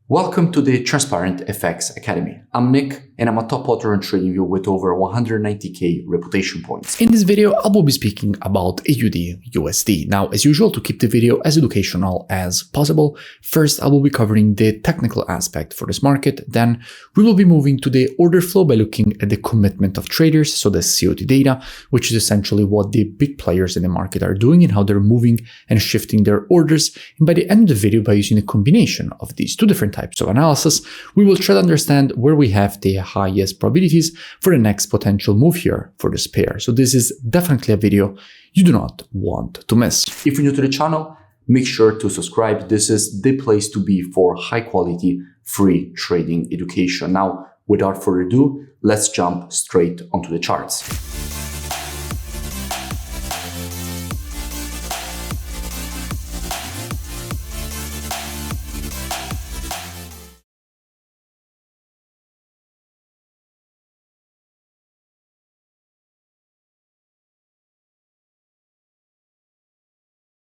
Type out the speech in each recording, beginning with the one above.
Welcome to the Transparent FX Academy. I'm Nick, and I'm a top author and TradingView with over 190k reputation points. In this video, I will be speaking about AUDUSD. Now, as usual, to keep the video as educational as possible, first I will be covering the technical aspect for this market. Then we will be moving to the order flow by looking at the commitment of traders, so the COT data, which is essentially what the big players in the market are doing and how they're moving and shifting their orders. And by the end of the video, by using a combination of these two different types of analysis, we will try to understand where we have the highest probabilities for the next potential move here for this pair. So this is definitely a video you do not want to miss. If you're new to the channel, make sure to subscribe. This is the place to be for high quality, free trading education. Now, without further ado, let's jump straight onto the charts.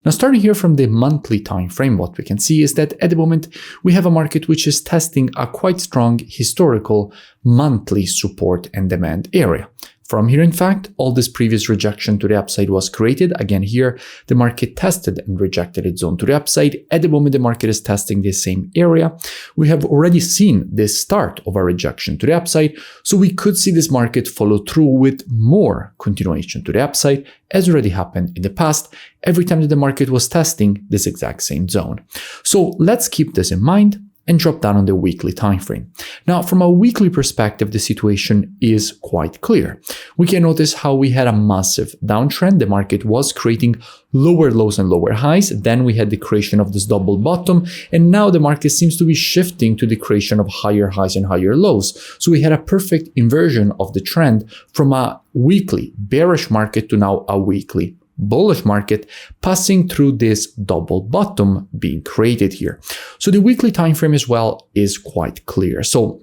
Now, starting here from the monthly time frame, what we can see is that at the moment we have a market which is testing a quite strong historical monthly support and demand area. From here, in fact, all this previous rejection to the upside was created. Again, here, the market tested and rejected its zone to the upside. At the moment, the market is testing the same area. We have already seen the start of a rejection to the upside, so we could see this market follow through with more continuation to the upside, as already happened in the past, every time that the market was testing this exact same zone. So let's keep this in mind and drop down on the weekly time frame. Now, from a weekly perspective, the situation is quite clear. We can notice how we had a massive downtrend. The market was creating lower lows and lower highs. Then we had the creation of this double bottom. And now the market seems to be shifting to the creation of higher highs and higher lows. So we had a perfect inversion of the trend from a weekly bearish market to now a weekly bullish market, passing through this double bottom being created here. So the weekly time frame as well is quite clear. So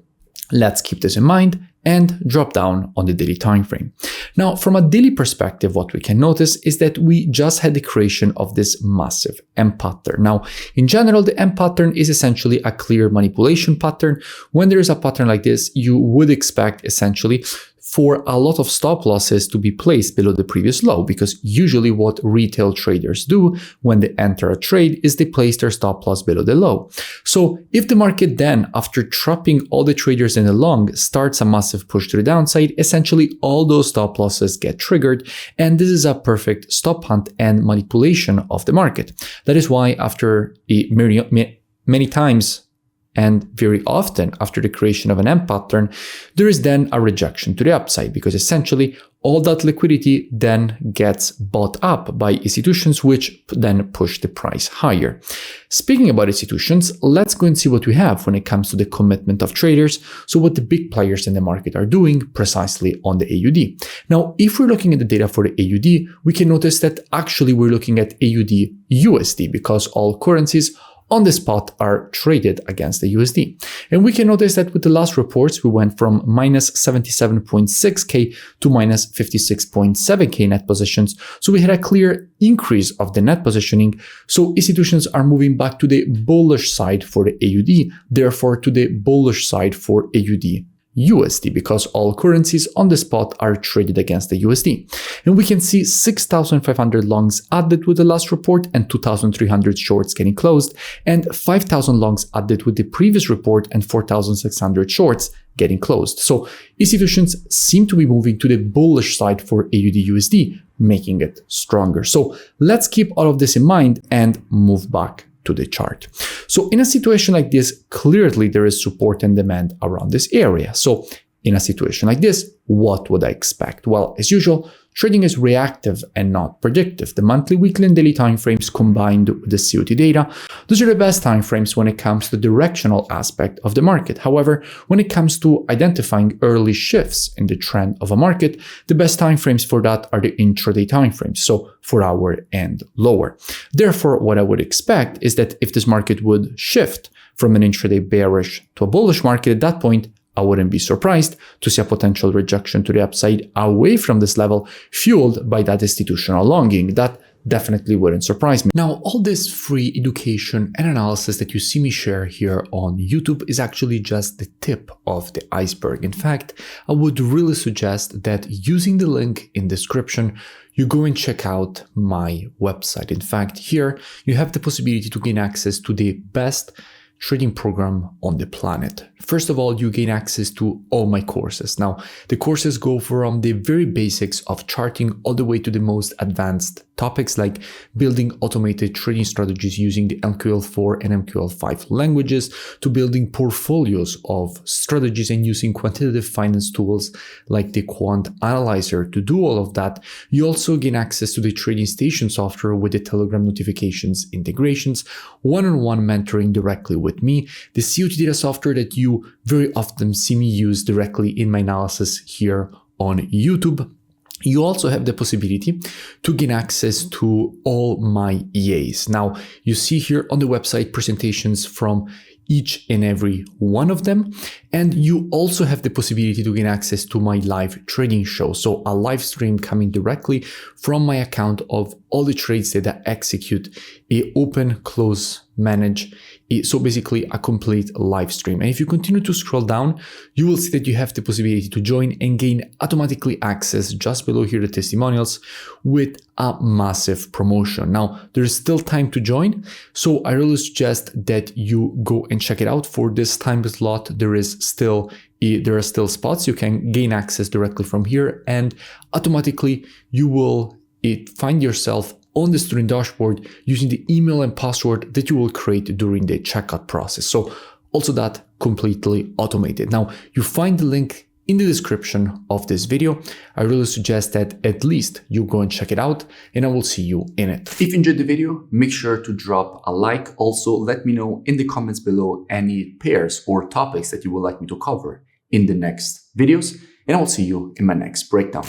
let's keep this in mind and drop down on the daily time frame. Now, from a daily perspective, what we can notice is that we just had the creation of this massive M pattern. Now, in general, the M pattern is essentially a clear manipulation pattern. When there is a pattern like this, you would expect essentially for a lot of stop losses to be placed below the previous low, because usually what retail traders do when they enter a trade is they place their stop loss below the low. So if the market then, after trapping all the traders in the long, starts a massive push to the downside, essentially all those stop losses get triggered, and this is a perfect stop hunt and manipulation of the market. That is why after many times and very often after the creation of an M pattern, there is then a rejection to the upside, because essentially all that liquidity then gets bought up by institutions, which then push the price higher. Speaking about institutions, let's go and see what we have when it comes to the commitment of traders. So what the big players in the market are doing precisely on the AUD. Now, if we're looking at the data for the AUD, we can notice that actually we're looking at AUDUSD, because all currencies on the spot are traded against the USD. And we can notice that with the last reports, we went from minus 77.6k to minus 56.7k net positions. So we had a clear increase of the net positioning. So institutions are moving back to the bullish side for the AUD, therefore to the bullish side for AUDUSD, because all currencies on the spot are traded against the USD. And we can see 6,500 longs added with the last report and 2,300 shorts getting closed, and 5,000 longs added with the previous report and 4,600 shorts getting closed. So institutions seem to be moving to the bullish side for AUDUSD, making it stronger. So let's keep all of this in mind and move back to the chart. So in a situation like this, clearly there is support and demand around this area. So in a situation like this, what would I expect? Well, as usual, trading is reactive and not predictive. The monthly, weekly, and daily timeframes combined with the COT data, those are the best timeframes when it comes to the directional aspect of the market. However, when it comes to identifying early shifts in the trend of a market, the best timeframes for that are the intraday timeframes, so 4 hour and lower. Therefore, what I would expect is that if this market would shift from an intraday bearish to a bullish market, at that point, I wouldn't be surprised to see a potential rejection to the upside away from this level, fueled by that institutional longing that definitely wouldn't surprise me. Now, all this free education and analysis that you see me share here on YouTube is actually just the tip of the iceberg. In fact, I would really suggest that using the link in the description, you go and check out my website. In fact, here you have the possibility to gain access to the best trading program on the planet. First of all, you gain access to all my courses. Now, the courses go from the very basics of charting all the way to the most advanced topics like building automated trading strategies using the MQL4 and MQL5 languages, to building portfolios of strategies and using quantitative finance tools like the Quant Analyzer to do all of that. You also gain access to the Trading Station software with the Telegram notifications integrations, one-on-one mentoring directly with me, the COT data software that you very often see me use directly in my analysis here on YouTube. You also have the possibility to gain access to all my EAs. Now, you see here on the website presentations from each and every one of them. And you also have the possibility to gain access to my live trading show. So a live stream coming directly from my account of all the trades that I execute, a open, close, manage. So basically a complete live stream. And if you continue to scroll down, you will see that you have the possibility to join and gain automatically access just below here, the testimonials, with a massive promotion. Now, there is still time to join, so I really suggest that you go and check it out. For this time slot, there are still spots. You can gain access directly from here, and automatically you will find yourself on the student dashboard using the email and password that you will create during the checkout process. So also that completely automated. Now, you find the link in the description of this video. I really suggest that at least you go and check it out, and I will see you in it. If you enjoyed the video, make sure to drop a like. Also, let me know in the comments below any pairs or topics that you would like me to cover in the next videos, and I will see you in my next breakdown.